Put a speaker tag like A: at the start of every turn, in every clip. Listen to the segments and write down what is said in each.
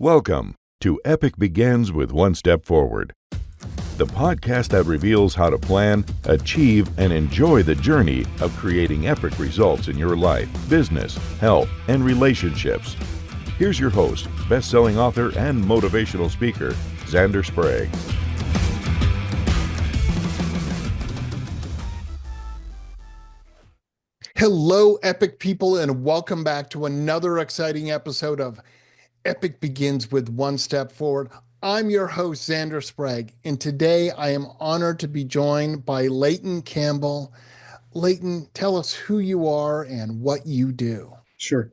A: Welcome to Epic Begins with One Step Forward, the podcast that reveals how to plan, achieve, and enjoy the journey of creating epic results in your life, business, health, and relationships. Here's your host, best-selling author and motivational speaker, Zander Sprague.
B: Hello, epic people, and welcome back to another exciting episode of Epic Begins with One Step Forward. I'm your host, Zander Sprague, and today I am honored to be joined by Leighton Campbell. Leighton, tell us who you are and what you do.
C: Sure.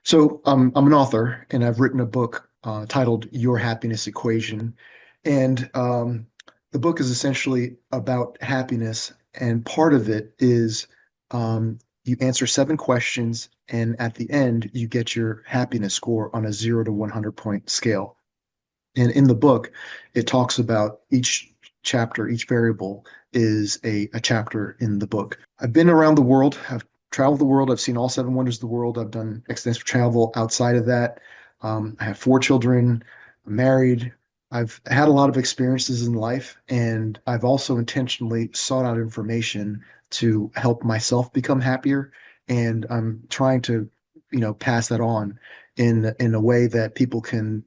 C: So I'm an author, and I've written a book titled Your Happiness Equation. And the book is essentially about happiness, and part of it is you answer 7 questions, and at the end, you get your happiness score on a 0 to 100 point scale. And in the book, it talks about each chapter, each variable is a chapter in the book. I've been around the world. I've traveled the world. I've seen all 7 wonders of the world. I've done extensive travel outside of that. I have 4 children. I'm married. I've had a lot of experiences in life, and I've also intentionally sought out information to help myself become happier. And I'm trying to, pass that on in a way that people can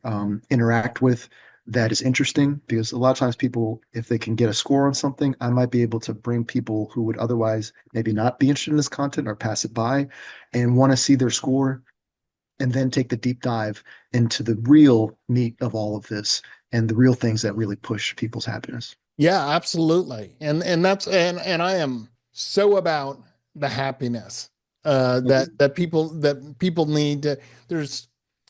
C: interact with that is interesting, because a lot of times people, if they can get a score on something, I might be able to bring people who would otherwise maybe not be interested in this content or pass it by and want to see their score, and then take the deep dive into the real meat of all of this and the real things that really push people's happiness.
B: Yeah, absolutely. And I am so about the happiness that people need. There's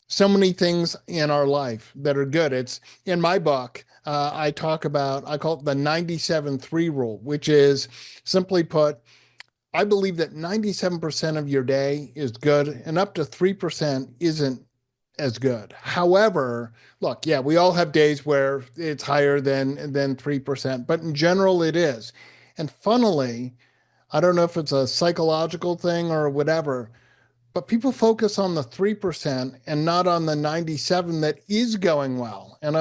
B: so many things in our life that are good. It's in my book. I call it the 97-3 rule, which is, simply put, I believe that 97% of your day is good and up to 3% isn't as good. However, look, yeah, we all have days where it's higher than 3%, but in general it is. And funnily, I don't know if it's a psychological thing or whatever, but people focus on the 3% and not on the 97 that is going well. And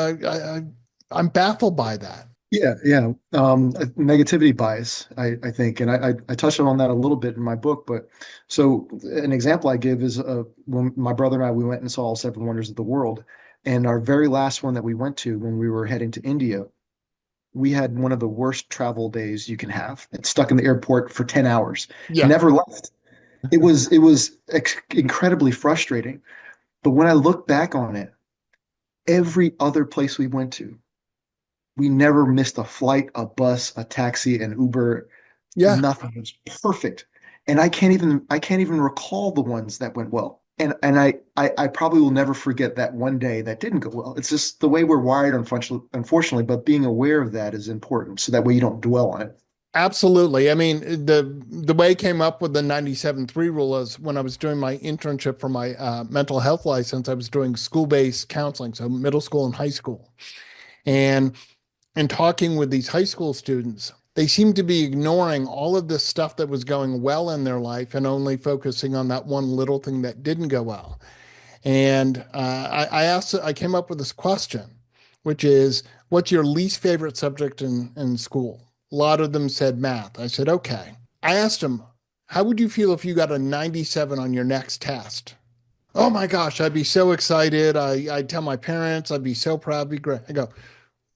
B: I'm baffled by that.
C: Yeah. Negativity bias, I think. And I touched on that a little bit in my book. But so an example I give is when my brother and I, we went and saw all 7 wonders of the world. And our very last one that we went to when we were heading to India, we had one of the worst travel days you can have. It's stuck in the airport for 10 hours,
B: Yeah.
C: never left. It was incredibly frustrating. But when I look back on it, every other place we went to, we never missed a flight, a bus, a taxi, an Uber.
B: Yeah.
C: Nothing. It was perfect. And I can't even recall the ones that went well. And I probably will never forget that one day that didn't go well. It's just the way we're wired, unfortunately, but being aware of that is important, so that way you don't dwell on it.
B: Absolutely. I mean, the way I came up with the 97-3 rule is when I was doing my internship for my mental health license. I was doing school-based counseling, so middle school and high school. And talking with these high school students, they seemed to be ignoring all of this stuff that was going well in their life and only focusing on that one little thing that didn't go well. And I came up with this question, which is, what's your least favorite subject in school? A lot of them said math. I said, okay. I asked them, how would you feel if you got a 97 on your next test? Oh my gosh, I'd be so excited. I'd tell my parents, I'd be so proud, be great. I go,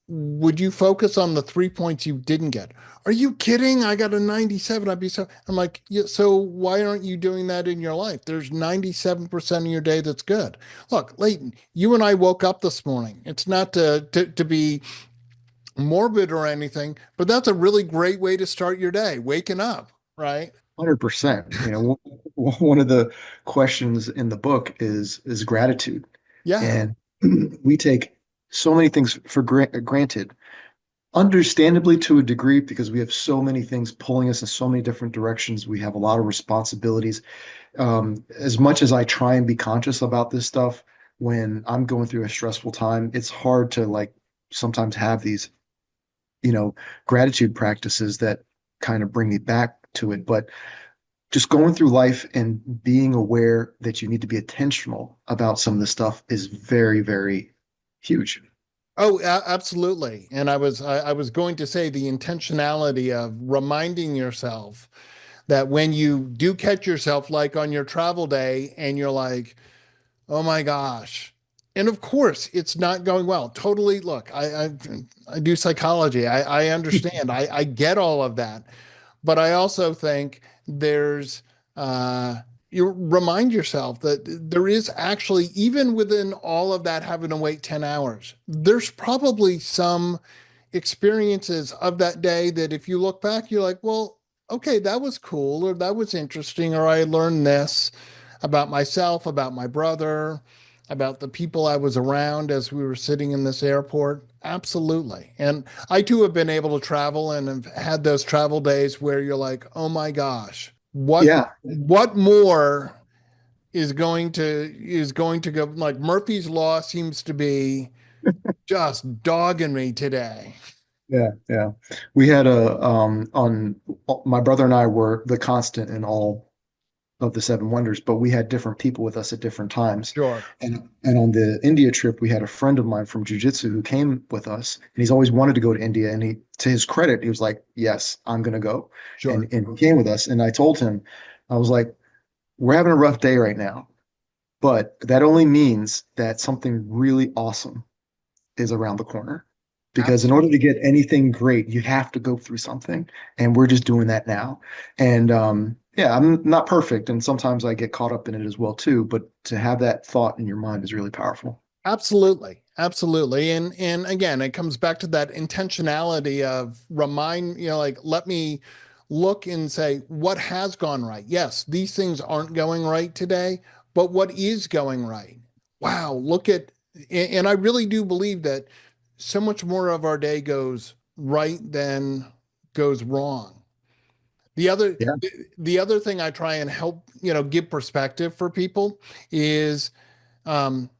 B: would you focus on the 3 points you didn't get? Are you kidding? I got a 97. I'm like, yeah, so why aren't you doing that in your life? There's 97% of your day that's good. Look, Leighton, you and I woke up this morning. It's not to be morbid or anything, but that's a really great way to start your day, waking up, right?
C: 100%. One of the questions in the book is gratitude.
B: Yeah.
C: And we take so many things for granted, understandably to a degree, because we have so many things pulling us in so many different directions. We have a lot of responsibilities. As much as I try and be conscious about this stuff, when I'm going through a stressful time, it's hard to sometimes have these, gratitude practices that kind of bring me back to it. But just going through life and being aware that you need to be intentional about some of this stuff is very, very huge.
B: Oh, absolutely. And I was going to say the intentionality of reminding yourself that when you do catch yourself like on your travel day and you're like, oh my gosh. And of course, it's not going well. Totally. Look, I do psychology. I understand. I get all of that. But I also think there's, uh, you remind yourself that there is actually, even within all of that, having to wait 10 hours, there's probably some experiences of that day that if you look back, you're like, well, okay, that was cool, or that was interesting, or I learned this about myself, about my brother, about the people I was around as we were sitting in this airport. Absolutely. And I too have been able to travel and have had those travel days where you're like, oh my gosh,
C: Yeah,
B: what more is going to go, like Murphy's Law seems to be just dogging me today.
C: yeah, yeah. We had a on my brother and I were the constant in all of the Seven Wonders, but we had different people with us at different times.
B: Sure.
C: And on the India trip, we had a friend of mine from jujitsu who came with us, and he's always wanted to go to India. And he, to his credit, he was like, "Yes, I'm gonna go,"
B: Sure.
C: and he came with us. And I told him, I was like, "We're having a rough day right now, but that only means that something really awesome is around the corner." Because in order to get anything great, you have to go through something. And we're just doing that now. And yeah, I'm not perfect. And sometimes I get caught up in it as well, too. But to have that thought in your mind is really powerful.
B: Absolutely. Absolutely. And again, it comes back to that intentionality of remind, like let me look and say what has gone right. Yes, these things aren't going right today, but what is going right? Wow, look at and I really do believe that so much more of our day goes right than goes wrong. The other
C: Yeah.
B: the other thing I try and help, give perspective for people is um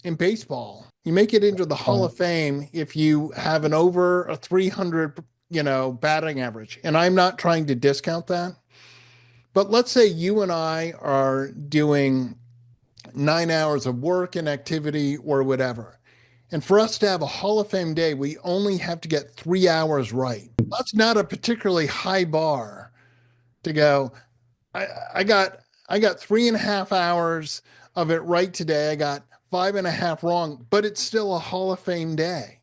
B: in baseball. You make it into the Hall
C: Uh,
B: of Fame if you have an over a 300, batting average. And I'm not trying to discount that. But let's say you and I are doing 9 hours of work and activity or whatever. And for us to have a Hall of Fame day, we only have to get 3 hours right. That's not a particularly high bar to go. I, I got I got 3.5 hours of it right today. I got 5.5 wrong, but it's still a Hall of Fame day.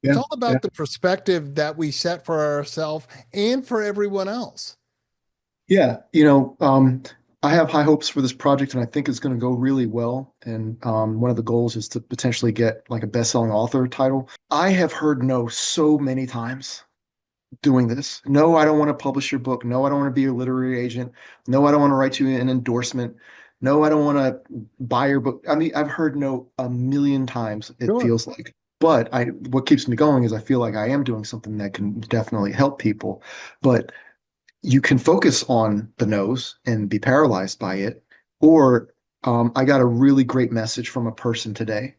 B: It's
C: yeah.
B: all
C: Yeah.
B: about the perspective that we set for ourselves and for everyone else.
C: Yeah. I have high hopes for this project and I think it's going to go really well. And one of the goals is to potentially get like a best-selling author title. I have heard no so many times doing this. No, I don't want to publish your book. No, I don't want to be your literary agent. No, I don't want to write you an endorsement. No, I don't want to buy your book. I mean, I've heard no a million times, it
B: Sure.
C: feels like. But what keeps me going is I feel like I am doing something that can definitely help people. But you can focus on the nose and be paralyzed by it. Or I got a really great message from a person today.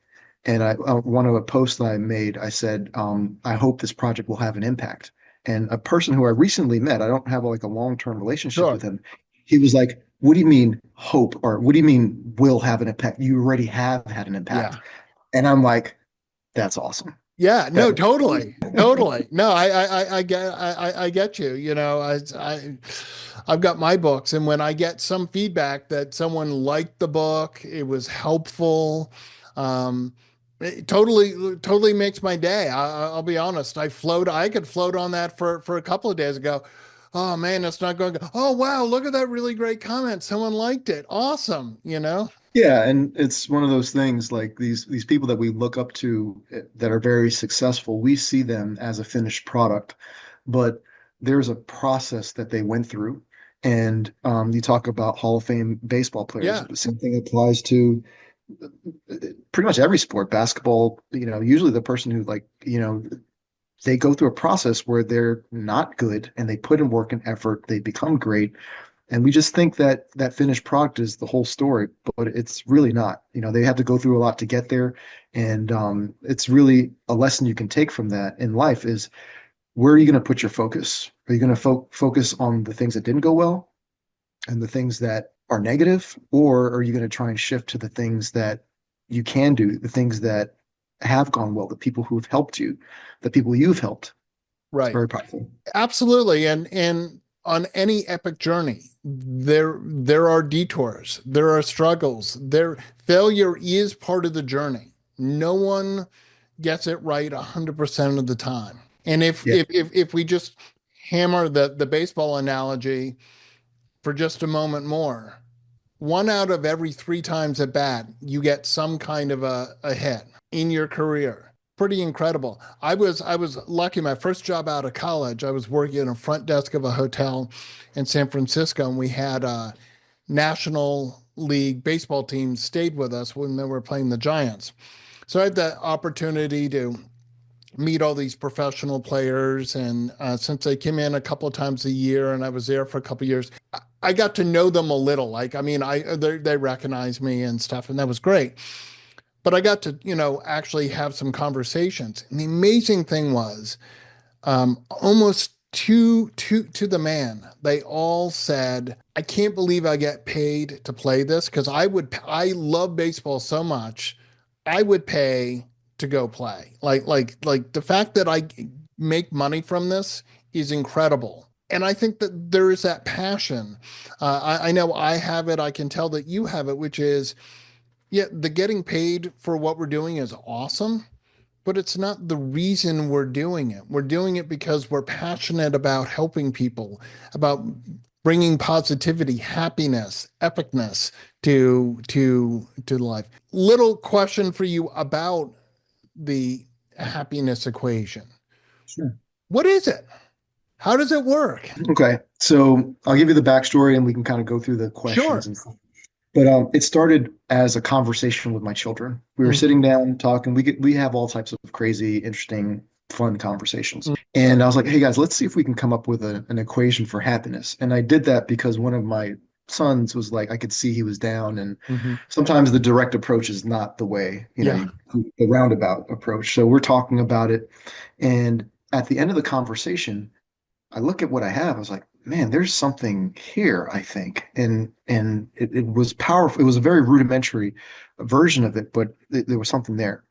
C: And one of a post that I made, I said, I hope this project will have an impact. And a person who I recently met, I don't have like a long-term relationship with
B: Sure.
C: him. He was like, what do you mean hope? Or what do you mean will have an impact? You already have had an impact.
B: Yeah.
C: And I'm like, that's awesome.
B: Yeah,
C: That
B: no, totally, totally. No, I get you. I've got my books, and when I get some feedback that someone liked the book, it was helpful, it totally makes my day. I'll be honest. I could float on that for a couple of days ago. Oh man, it's not going. Oh wow, look at that really great comment. Someone liked it. Awesome.
C: Yeah, and it's one of those things like these people that we look up to that are very successful, we see them as a finished product, but there's a process that they went through. And you talk about Hall of Fame baseball players.
B: Yeah,
C: The same thing applies to pretty much every sport. Basketball, usually the person who they go through a process where they're not good and they put in work and effort, they become great, and we just think that that finished product is the whole story, but it's really not. They have to go through a lot to get there. And it's really a lesson you can take from that in life is where are you going to put your focus? Are you going to focus on the things that didn't go well? and the things that are negative, or are you going to try and shift to the things that you can do, the things that have gone well, the people who've helped you, the people you've helped? It's
B: Right.
C: very powerful.
B: Absolutely. And on any epic journey, there are detours, there are struggles. Failure is part of the journey. No one gets it right 100% of the time. And
C: Yeah.
B: if we just hammer the baseball analogy for just a moment more, one out of every three times at bat, you get some kind of a hit in your career. Pretty incredible. I was lucky. My first job out of college, I was working in a front desk of a hotel in San Francisco, and we had a National League baseball team stayed with us when they were playing the Giants. So I had the opportunity to meet all these professional players, and since they came in a couple of times a year, and I was there for a couple of years, I got to know them a little. Like, I mean, they recognized me and stuff, and that was great. But I got to, actually have some conversations. And the amazing thing was, almost to the man, they all said, "I can't believe I get paid to play this because I love baseball so much, I would pay to go play. Like the fact that I make money from this is incredible." And I think that there is that passion. I know I have it. I can tell that you have it, which is, yeah, the getting paid for what we're doing is awesome, but it's not the reason we're doing it. We're doing it because we're passionate about helping people, about bringing positivity, happiness, epicness to life. Little question for you about the happiness equation.
C: Sure.
B: What is it? How does it work?
C: Okay. So I'll give you the backstory and we can kind of go through the questions
B: Sure.
C: and stuff. But it started as a conversation with my children. We were
B: Mm,
C: sitting down talking. We have all types of crazy, interesting, fun conversations.
B: mm,
C: And I was like, "Hey guys, let's see if we can come up with an equation for happiness." And I did that because one of my sons was like, I could see he was down, and
B: mhm.
C: sometimes the direct approach is not the way,
B: Yeah.
C: the roundabout approach. So we're talking about it, and at the end of the conversation, I look at what I have. I was like, man, there's something here, I think. And it was powerful. It was a very rudimentary version of it, but there was something there.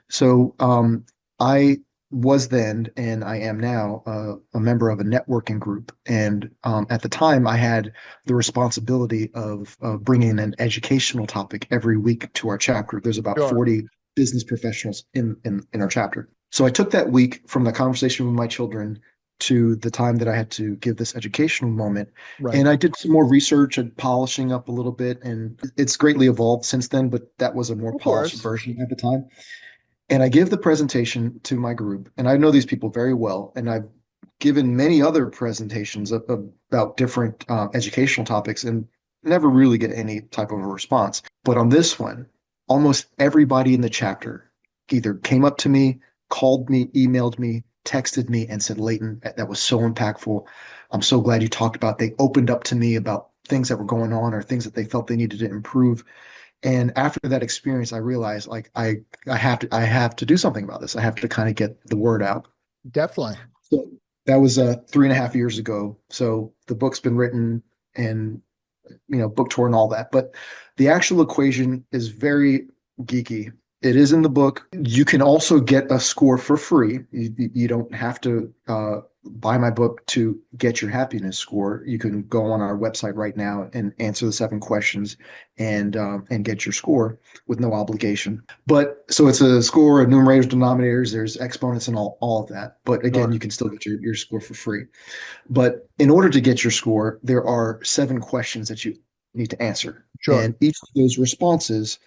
C: So I was then, and I am now, a member of a networking group. And at the time, I had the responsibility of bringing an educational topic every week to our chapter. There's about
B: Sure.
C: 40 business professionals in our chapter. So I took that week from the conversation with my children to the time that I had to give this educational moment.
B: Right.
C: And I did some more research and polishing up a little bit, and it's greatly evolved since then, but that was a more
B: Of
C: polished
B: course.
C: version at the time. And I give the presentation to my group, and I know these people very well, and I've given many other presentations about different educational topics and never really get any type of a response. But on this one, almost everybody in the chapter either came up to me, called me, emailed me, texted me, and said, "Leighton, that was so impactful. I'm so glad you talked about." They opened up to me about things that were going on or things that they felt they needed to improve. And after that experience, I realized like I have to do something about this. I have to kind of get the word out.
B: Definitely.
C: So that was 3.5 years ago. So the book's been written and book tour and all that. But the actual equation is very geeky. It is in the book. You can also get a score for free. You don't have to buy my book to get your happiness score. You can go on our website right now and answer the 7 questions and get your score with no obligation. But so it's a score of numerators, denominators. There's exponents and all of that. But again,
B: Sure.
C: you can still get your score for free. But in order to get your score, there are 7 questions that you need to answer.
B: Sure.
C: And each of those responses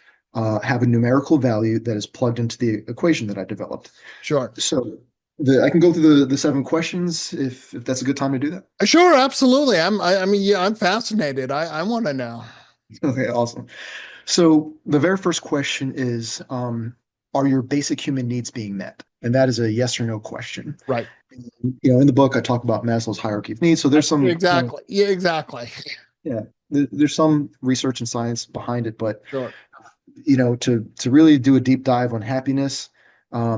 C: have a numerical value that is plugged into the equation that I developed.
B: Sure.
C: So I can go through the 7 questions if that's a good time to do that.
B: Sure, absolutely. I mean, yeah, I'm fascinated. I want to know.
C: Okay, awesome. So the very first question is, are your basic human needs being met? And that is a yes or no question.
B: Right.
C: In the book, I talk about Maslow's hierarchy of needs. So there's some
B: Exactly. Yeah, exactly.
C: yeah, there's some research and science behind it, but
B: Sure.
C: to really do a deep dive on happiness,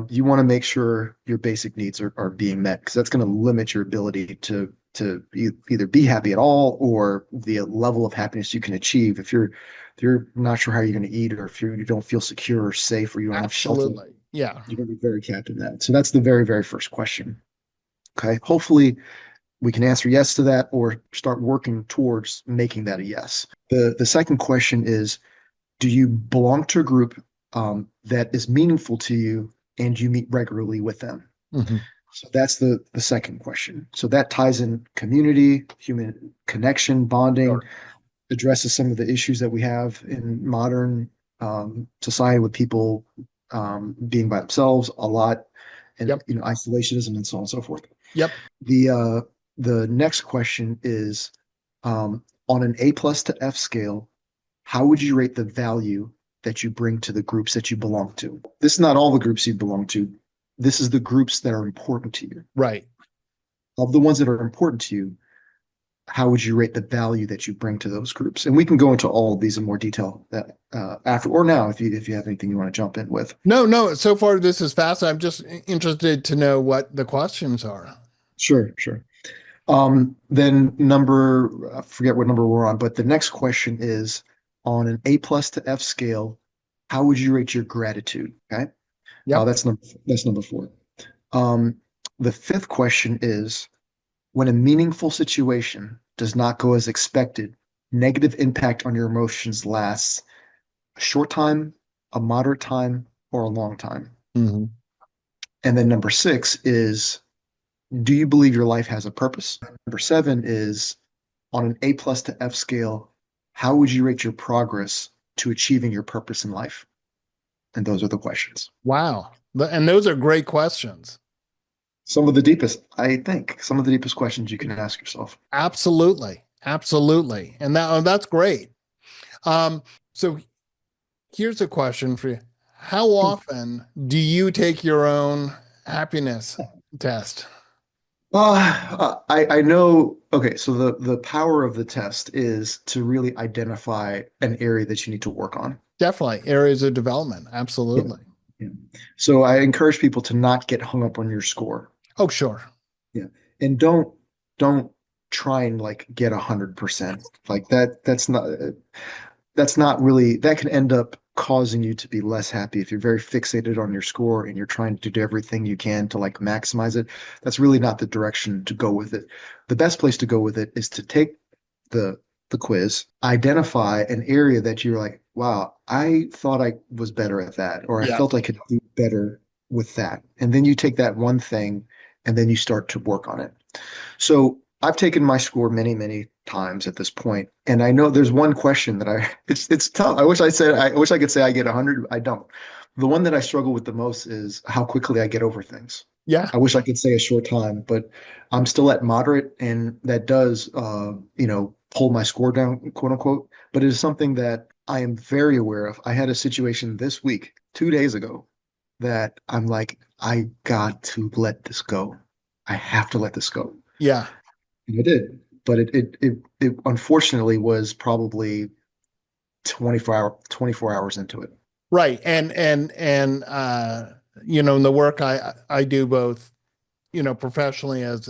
C: you want to make sure your basic needs are being met because that's going to limit your ability either be happy at all or the level of happiness you can achieve. If you're not sure how you're going to eat, or if you don't feel secure or safe, or you don't have shelter,
B: Absolutely. Yeah.
C: you're going to be very capped in that. So that's the very, very first question. Okay. Hopefully we can answer yes to that or start working towards making that a yes. The second question is, do you belong to a group that is meaningful to you and you meet regularly with them?
B: Hmm.
C: So that's the second question. So that ties in community, human connection, bonding,
B: Sure.
C: addresses some of the issues that we have in modern society with people being by themselves a lot, and
B: Yep.
C: isolationism and so on and so forth.
B: Yep.
C: The next question is, on an A plus to F scale, how would you rate the value that you bring to the groups that you belong to? This is not all the groups you belong to. This is the groups that are important to you.
B: Right.
C: Of the ones that are important to you, how would you rate the value that you bring to those groups? And we can go into all of these in more detail that after or now if you have anything you want to jump in with.
B: No, no. So far, this is fast. I'm just interested to know what the questions are.
C: Sure, sure. Then I forget what number we're on, but the next question is, on an A plus to F scale, how would you rate your gratitude? Okay.
B: Yep.
C: That's number four. Um, the fifth question is, when a meaningful situation does not go as expected, negative impact on your emotions lasts a short time, a moderate time, or a long time.
B: Hmm.
C: And then number six is, do you believe your life has a purpose? Number seven is, on an A plus to F scale, how would you rate your progress to achieving your purpose in life? And those are the questions.
B: Wow. And those are great questions.
C: Some of the deepest questions you can ask yourself.
B: Absolutely. Absolutely. And that's great. Um, so here's a question for you. How often do you take your own happiness test?
C: I know. Okay, so the power of the test is to really identify an area that you need to work on.
B: Definitely areas of development.
C: Yeah,
B: Absolutely.
C: yeah. So I encourage people to not get hung up on your score.
B: Oh, sure.
C: Yeah, and don't try and like get 100%. Like that's not really, that can end up causing you to be less happy if you're very fixated on your score and you're trying to do everything you can to like maximize it. That's really not the direction to go with it. The best place to go with it is to take the the quiz, identify an area that you're like, wow, I thought I was better at that, or I
B: Yeah.
C: felt I could do better with that. And then you take that one thing and then you start to work on it. So I've taken my score many, many times at this point, and I know there's one question that it's tough. I wish I could say I get 100. I don't. The one that I struggle with the most is how quickly I get over things.
B: Yeah.
C: I wish I could say a short time, but I'm still at moderate, and that does, pull my score down, quote unquote. But it is something that I am very aware of. I had a situation this week, 2 days ago, that I'm like, I got to let this go. I have to let this go.
B: Yeah.
C: And I did, but it unfortunately was probably 24 hours into it.
B: Right. In the work I do both, professionally as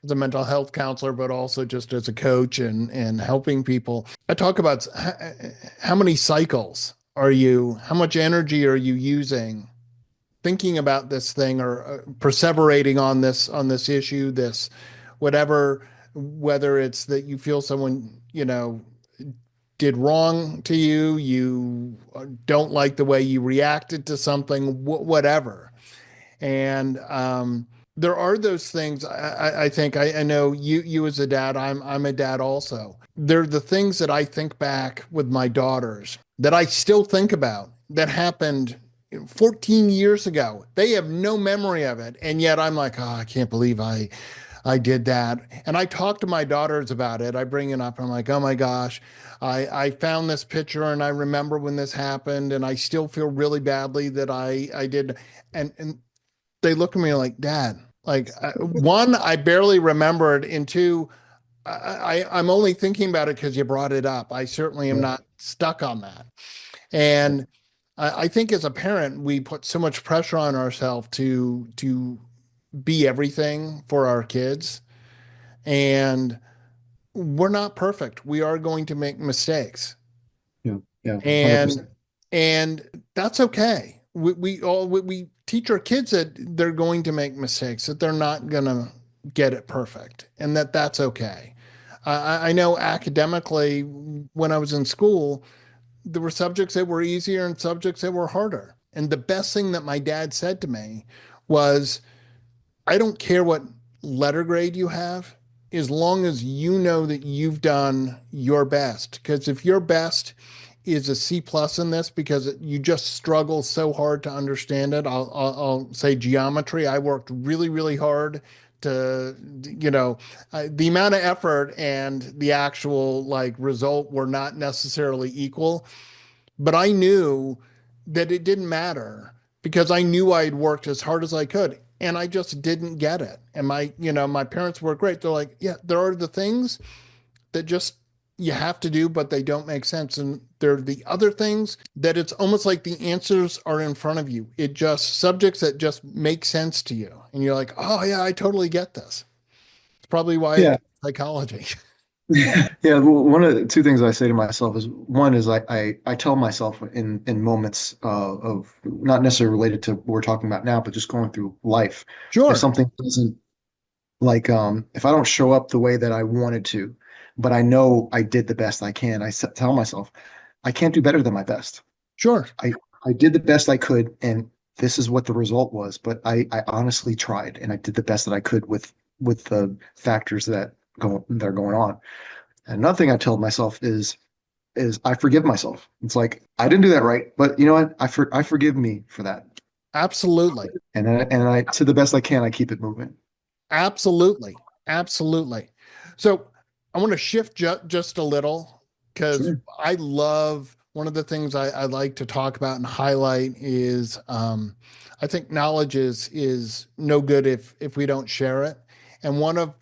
B: a mental health counselor, but also just as a coach and helping people. I talk about how many cycles how much energy are you using thinking about this thing or perseverating on this issue, this whatever, whether it's that you feel someone, did wrong to you, you don't like the way you reacted to something, whatever. And there are those things. I think I know you as a dad. I'm a dad also. They're the things that I think back with my daughters that I still think about that happened 14 years ago. They have no memory of it, and yet I'm like, oh, I can't believe I did that. And I talk to my daughters about it. I bring it up. I'm like, oh my gosh, I found this picture and I remember when this happened, and I still feel really badly that I did. And they look at me like, Dad, like one, I barely remember it, and two, I'm only thinking about it because you brought it up. I certainly am
C: Right.
B: not stuck on that. And I think as a parent, we put so much pressure on ourselves to be everything for our kids And we're not perfect. We are going to make mistakes.
C: Yeah, yeah,
B: And
C: 100%.
B: and that's okay. We teach our kids that they're going to make mistakes, that they're not going to get it perfect, and that that's okay. I know academically, when I was in school, there were subjects that were easier and subjects that were harder. And the best thing that my dad said to me was, I don't care what letter grade you have, as long as you know that you've done your best. Because if your best is a C plus in this because you just struggle so hard to understand it, I'll say geometry. I worked really, really hard to, the amount of effort and the actual like result were not necessarily equal, but I knew that it didn't matter because I knew I had worked as hard as I could and I just didn't get it. And my parents were great. They're like, yeah, there are the things that just you have to do, but they don't make sense. And there are the other things that it's almost like the answers are in front of you. It just subjects that just make sense to you. And you're like, oh yeah, I totally get this. It's probably why I
C: Yeah.
B: did psychology.
C: Yeah, well, one of the two things I say to myself is one is I tell myself in moments of not necessarily related to what we're talking about now, but just going through life. If
B: Sure,
C: something doesn't like if I don't show up the way that I wanted to, but I know I did the best I can, tell myself I can't do better than my best.
B: sure,
C: I I did the best I could, and this is what the result was. But I honestly tried, and I did the best that I could with the factors that are going on. And another thing I tell myself is I forgive myself. It's like I didn't do that right, but you know what? I forgive me for that.
B: absolutely.
C: And I to the best I can, I keep it moving.
B: Absolutely. Absolutely. So I want to shift just a little because
C: Sure.
B: I love one of the things I like to talk about and highlight is I think knowledge is no good if we don't share it. And one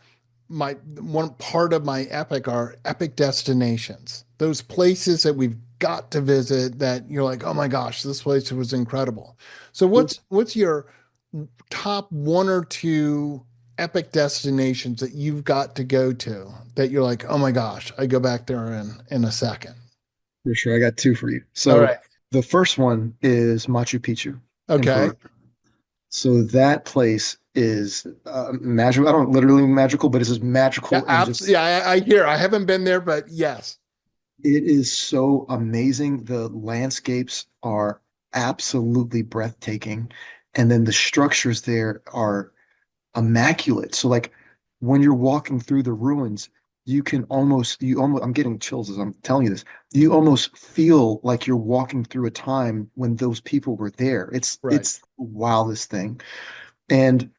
B: part of my epic are epic destinations. Those places that we've got to visit that you're like, oh my gosh, this place was incredible. So what's your top one or two epic destinations that you've got to go to that you're like, oh my gosh, I go back there in a second.
C: For sure. I got two for you.
B: All
C: So
B: right.
C: the first one is Machu Picchu in
B: Okay.
C: Peru. So that place is magical. I don't literally magical, but it's just
B: Yeah,
C: magical and
B: absolutely.
C: just
B: Yeah, I hear. I haven't been there, but yes.
C: it is so amazing. The landscapes are absolutely breathtaking. And then the structures there are immaculate. So like when you're walking through the ruins, you almost I'm getting chills as I'm telling you this. You almost feel like you're walking through a time when those people were there. It's
B: Right.
C: it's the wildest thing. And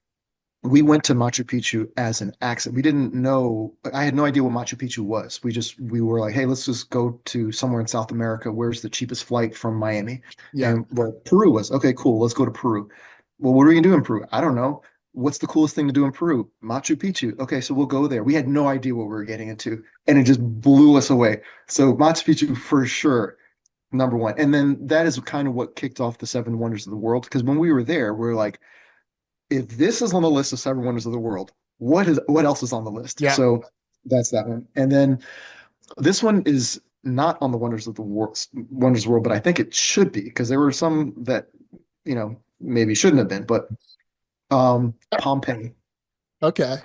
C: we went to Machu Picchu as an accident. We didn't know, I had no idea what Machu Picchu was. We were like, hey, let's just go to somewhere in South America. Where's the cheapest flight from Miami?
B: Yeah.
C: And well, Peru was okay, cool. Let's go to Peru. Well, what are we gonna do in Peru? I don't know. What's the coolest thing to do in Peru? Machu Picchu. Okay, so we'll go there. We had no idea what we were getting into, and it just blew us away. So Machu Picchu for sure, number one. And then that is kind of what kicked off the seven wonders of the world. Because when we were there, we were like, if this is on the list of seven wonders of the world, what else is on the list?
B: Yeah.
C: So that's that one. And then this one is not on the wonders of the world, but I think it should be because there were some that maybe shouldn't have been. But Pompeii,
B: Okay.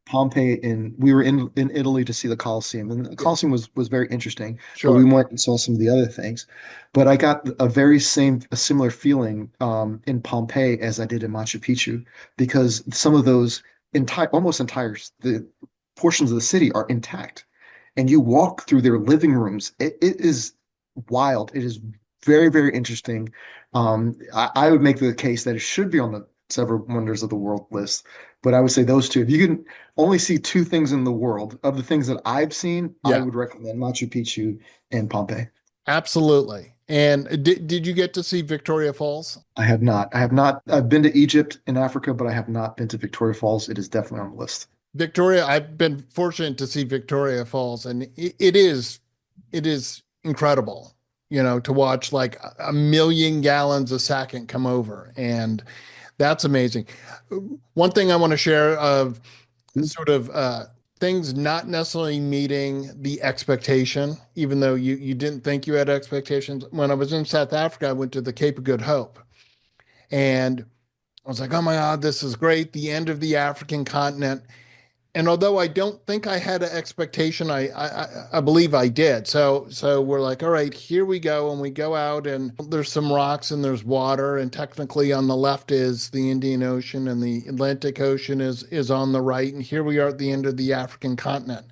C: Pompeii, we were in Italy to see the Colosseum, and the
B: Yeah.
C: Colosseum was very interesting. But we
B: Sure.
C: went and saw some of the other things. But I got a similar feeling in Pompeii as I did in Machu Picchu, because some of those almost entire the portions of the city are intact, and you walk through their living rooms. It is wild. It is very, very interesting. I would make the case that it should be on the several wonders of the world list, but I would say those two. If you can only see two things in the world of the things that I've seen, I
B: Yeah.
C: would recommend Machu Picchu and Pompeii.
B: Absolutely. And did you get to see Victoria Falls?
C: I have not. I have not. I've been to Egypt and Africa, but I have not been to Victoria Falls. It is definitely on the list.
B: Victoria, I've been fortunate to see Victoria Falls, and it is incredible, to watch like a million gallons a second come over, and that's amazing. One thing I want to share of
C: Hmm?
B: sort of things not necessarily meeting the expectation, even though you didn't think you had expectations. When I was in South Africa, I went to the Cape of Good Hope, and I was like, oh my God, this is great. The end of the African continent. And although I don't think I had an expectation, I believe I did. So we're like, all right, here we go, and we go out, and there's some rocks and there's water, and technically on the left is the Indian Ocean, and the Atlantic Ocean is on the right, and here we are at the end of the African continent.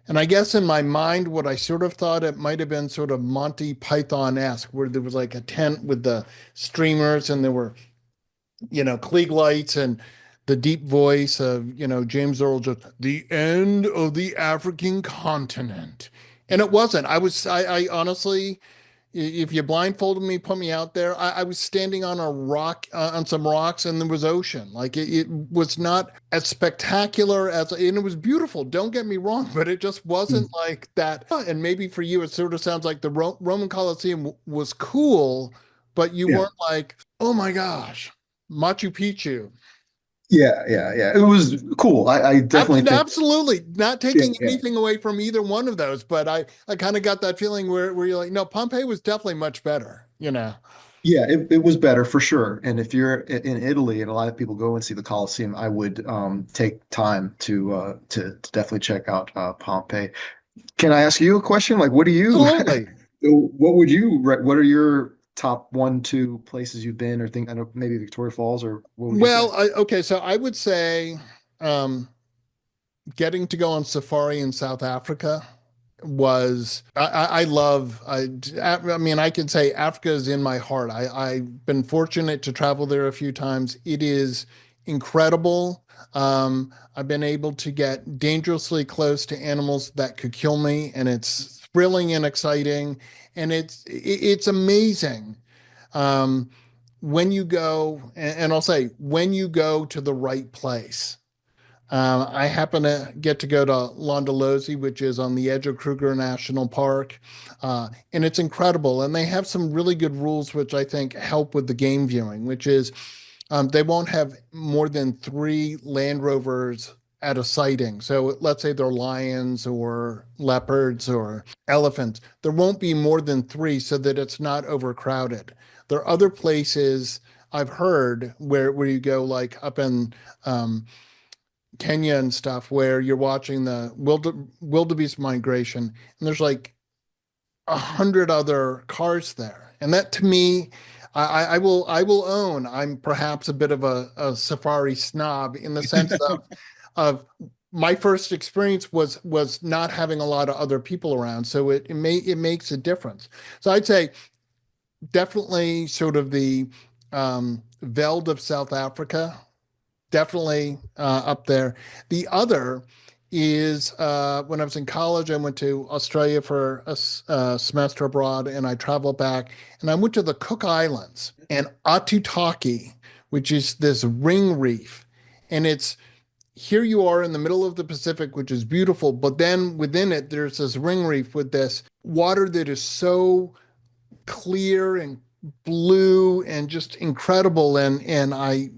B: And I guess in my mind, what I sort of thought it might have been sort of Monty Python-esque, where there was like a tent with the streamers, and there were Klieg lights and the deep voice of, James Earl Jones, the end of the African continent. And it wasn't. I honestly, if you blindfolded me, put me out there, I was standing on a rock, on some rocks, and there was ocean. Like it was not as spectacular and it was beautiful. Don't get me wrong, but it just wasn't like that. And maybe for you, it sort of sounds like the Roman Colosseum was cool, but you
C: Yeah.
B: weren't like, oh my gosh, Machu Picchu.
C: Yeah. It was cool. I definitely think,
B: Absolutely not
C: yeah,
B: taking
C: yeah.
B: anything away from either one of those, but I kind of got that feeling where you're like, no, Pompeii was definitely much better.
C: Yeah, it was better for sure. And if you're in Italy and a lot of people go and see the Colosseum, I would take time to definitely check out Pompeii. Can I ask you a question? Like, what do you,
B: Absolutely.
C: what are your top one, two places you've been or think, I know maybe Victoria Falls, or what would you say?
B: Well, okay, so I would say um, getting to go on safari in South Africa was I love I mean I can say Africa is in my heart. I've been fortunate to travel there a few times. It is incredible. I've been able to get dangerously close to animals that could kill me, and it's thrilling and exciting, and it's amazing. Um, when you go, and I'll say when you go to the right place. I happen to get to go to Londolozi, which is on the edge of Kruger National Park, and it's incredible. And they have some really good rules, which I think help with the game viewing, which is they won't have more than 3 Land Rovers at a sighting. So let's say they're lions or leopards or elephants. There won't be more than 3 so that it's not overcrowded. There are other places I've heard where you go like up in Kenya and stuff where you're watching the wildebeest migration, and there's like 100 other cars there. And that to me, I will own I'm perhaps a bit of a safari snob in the sense of my first experience was not having a lot of other people around. So it makes a difference. So I'd say definitely sort of the Veld of South Africa, definitely up there. The other is when I was in college, I went to Australia for a semester abroad, and I traveled back, and I went to the Cook Islands and Atutaki, which is this ring reef, and it's here you are in the middle of the Pacific, which is beautiful, but then within it, there's this ring reef with this water that is so clear and blue and just incredible. And I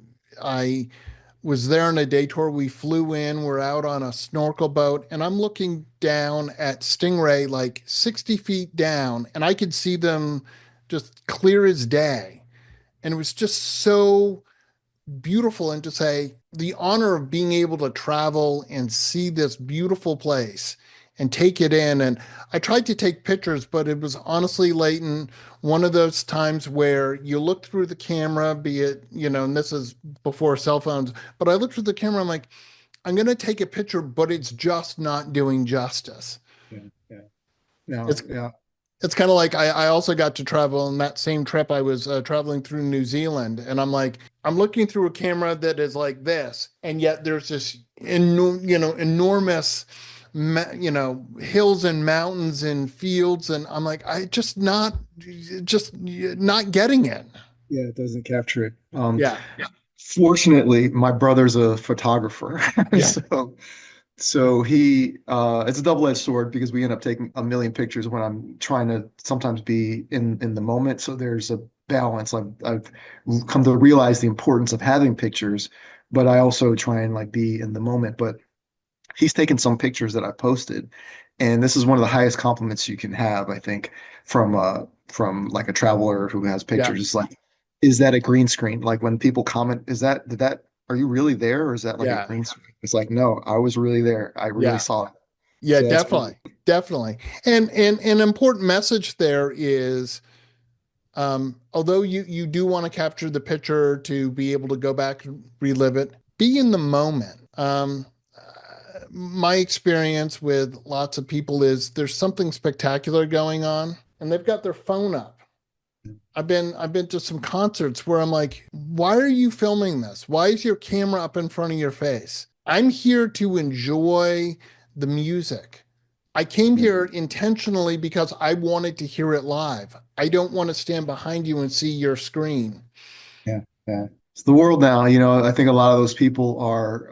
B: was there on a day tour. We flew in, we're out on a snorkel boat, and I'm looking down at stingray like 60 feet down, and I could see them just clear as day. And it was just so beautiful. And to say the honor of being able to travel and see this beautiful place and take it in. And I tried to take pictures, but it was honestly, Leighton, one of those times where you look through the camera, be it, and this is before cell phones, but I looked through the camera, I'm like, I'm going to take a picture, but it's just not doing justice.
C: Yeah, yeah. No,
B: It's
C: yeah.
B: it's kind of like I also got to travel on that same trip. I was traveling through New Zealand, and I'm like, I'm looking through a camera that is like this, and yet there's this, enormous, hills and mountains and fields, and I'm like, just not getting it.
C: Yeah, it doesn't capture it.
B: Yeah,
C: Fortunately, my brother's a photographer.
B: yeah,
C: So he it's a double-edged sword because we end up taking a million pictures when I'm trying to sometimes be in the moment. So there's a balance. I've come to realize the importance of having pictures, but I also try and like be in the moment. But he's taken some pictures that I posted, and this is one of the highest compliments you can have, I think, from like a traveler who has
B: Yeah.
C: pictures. It's like, is that a green screen? Like when people comment, are you really there, or is that like a
B: Yeah.
C: green screen? It's like, no, I was really there. I really
B: Yeah.
C: saw it.
B: Yeah,
C: So that's really,
B: definitely. Definitely. And an important message there is, although you do want to capture the picture to be able to go back and relive it, be in the moment. My experience with lots of people is there's something spectacular going on and they've got their phone up. I've been to some concerts where I'm like, why are you filming this? Why is your camera up in front of your face? I'm here to enjoy the music. I came here intentionally because I wanted to hear it live. I don't want to stand behind you and see your screen.
C: yeah, yeah. It's the world now. I think a lot of those people are,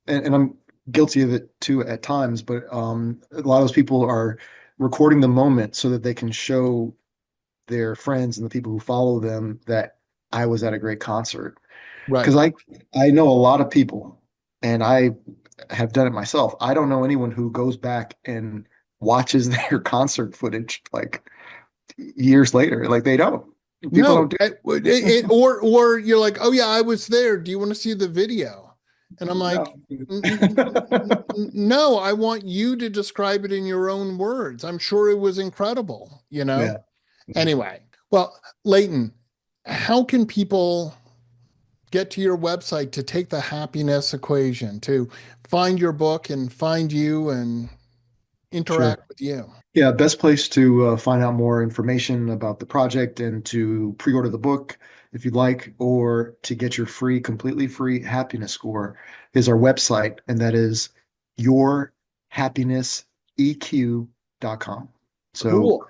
C: and I'm guilty of it too at times, but a lot of those people are recording the moment so that they can show their friends and the people who follow them that I was at a great concert.
B: Right.
C: Because I know a lot of people, and I have done it myself. I don't know anyone who goes back and watches their concert footage like years later. Like they don't. People don't
B: No,
C: do
B: or you're like, oh yeah, I was there. Do you want to see the video? And I'm like,
C: no.
B: No, I want you to describe it in your own words. I'm sure it was incredible, you know?
C: Yeah.
B: Anyway, well, Leighton, how can people get to your website to take the happiness equation, to find your book and find you and
C: Sure.
B: interact with you?
C: Yeah, best place to find out more information about the project and to pre-order the book if you'd like, or to get your completely free happiness score is our website, and that is yourhappinesseq.com. So
B: Cool.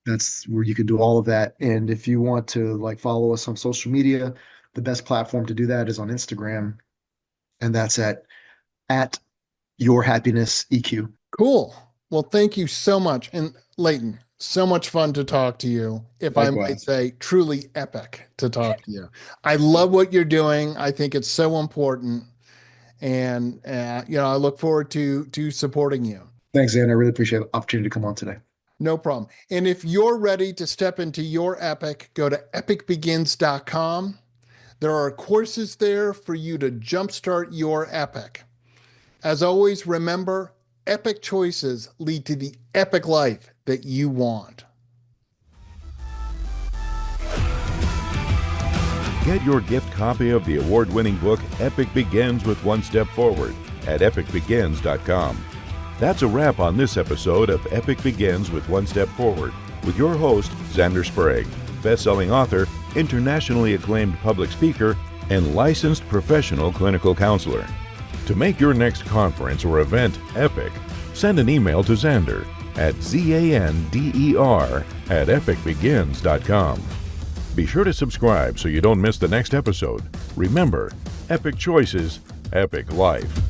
C: that's where you can do all of that. And if you want to like follow us on social media, the best platform to do that is on Instagram, and that's at yourhappinesseq.
B: Cool. Well, thank you so much. And Leighton, so much fun to talk to you. If I might
C: Likewise.
B: say, truly epic to talk to you. I love what you're doing. I think it's so important. And, I look forward to supporting you.
C: Thanks, Xander. I really appreciate the opportunity to come on today.
B: No problem. And if you're ready to step into your epic, go to epicbegins.com. There are courses there for you to jumpstart your epic. As always, remember, epic choices lead to the epic life that you want.
A: Get your gift copy of the award-winning book Epic Begins with One Step Forward at epicbegins.com. That's a wrap on this episode of Epic Begins with One Step Forward with your host, Zander Sprague, best-selling author, internationally acclaimed public speaker, and licensed professional clinical counselor. To make your next conference or event epic, send an email to Zander at zander@epicbegins.com. Be sure to subscribe so you don't miss the next episode. Remember, epic choices, epic life.